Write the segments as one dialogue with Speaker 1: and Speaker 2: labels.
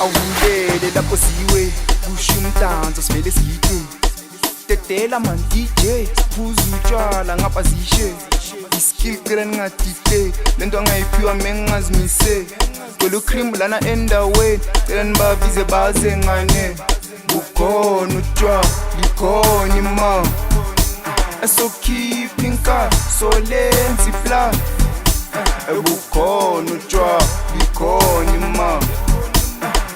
Speaker 1: awulele lapho siwe kusho umdanso sivele siyite tetela man DJ siphuza utshwala ngapha zishe iskill kira ningadite lento angayiphiwa mengingazimise golo cream lana endaweni cela nibabize baze ngane bukhona utshwala likhona ima esokhipha inka solenzi plan bukhona utshwala likhona ima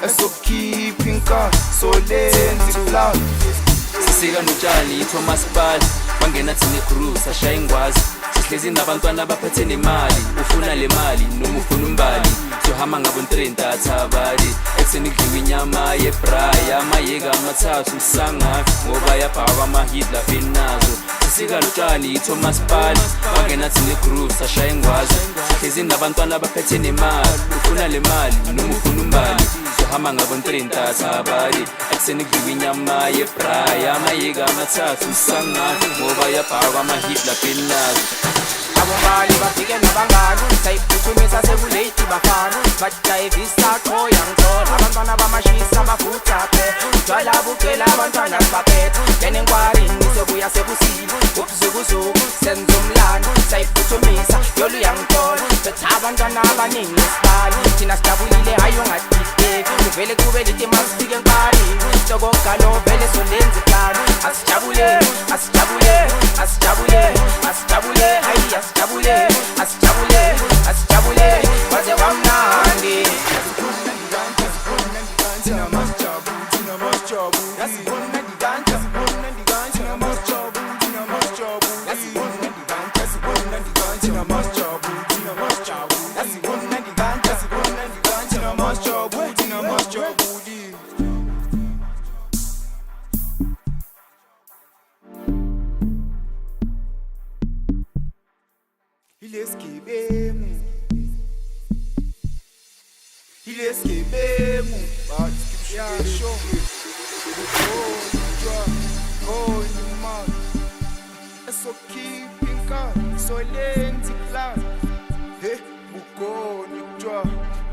Speaker 1: esokhipha inka solenzi plan
Speaker 2: sisika notshani Thomas Pal bangena thini cruise ashaya ingwazi sihlezi nabantwana baphethe nemali ufuna le mali noma ufuna umbali sohamba ngabo 30 athabali ekseni kudliwa inyama yebraya amayeka amathathu sangafi ngoba yabhaka amahitla benazo sisika notshani Thomas Pal bangena thini cruise ashaya ingwazi sihlezi nabantwana baphethe nemali ufuna le mali noma ufuna umbali sohamba ngabo 30 athabali ekseni kudliwa inyama yebraya amayeka amathathu sangafi ngoba yabhaka amahitla benazo
Speaker 3: abomali bafike nabangani sayiphuthumisa sekulate bafana badayivisa qoya ngithola abantwana bamashisa bafutha phe utshwala bucela abantwana sibaphethe benengwarini sobuya sebusile ubuzukuzuku senza umlando sayiphuthumisa yolu yangithola betha abantwana abaningi sibali thina sijabulile hayo ngadideki kuvele kube lithi masifike enkalini sokogalo vele solenze plan asijabule asijabule asijabule asijabule hayi asijabule asijabule asijabule waze wamnandi
Speaker 1: Ileskibemu yasho konima esokhipha inka solenzi plan bukhona utshwa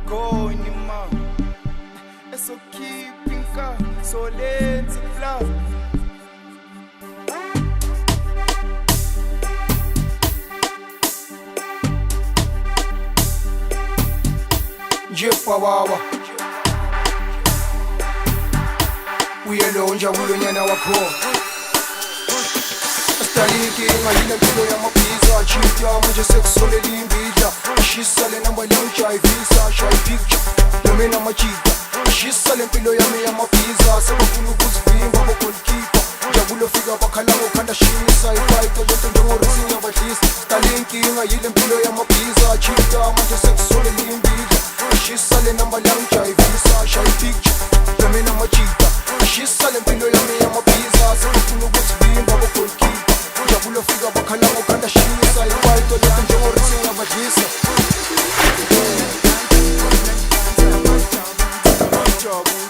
Speaker 1: konima esokhipha inka solenzi plan Jepawawa uyelonja ulonyana wakho Staliki ngayile mpilo yamapizza chita manje sekusole limbidla shisa le namba limjayivisa shy picture nomena machita shisa le mpilo yami yamapizza sebafuna ukuzivimba bogolkipa jabulo fika bakhala ngokhanda shisa ifight lento njengorisinya badlisa Staliki ngayile mpilo yamapizza chita manje sekusole limbidla shisa le namba limjayivisa shy picture nomena machita shisa le mpilo yami yamapizza sebafuna ukuzivimba bogolkipa jabulo fika bakhala ngokhanda shisa ifight lento njengorisinya badlisa Trouble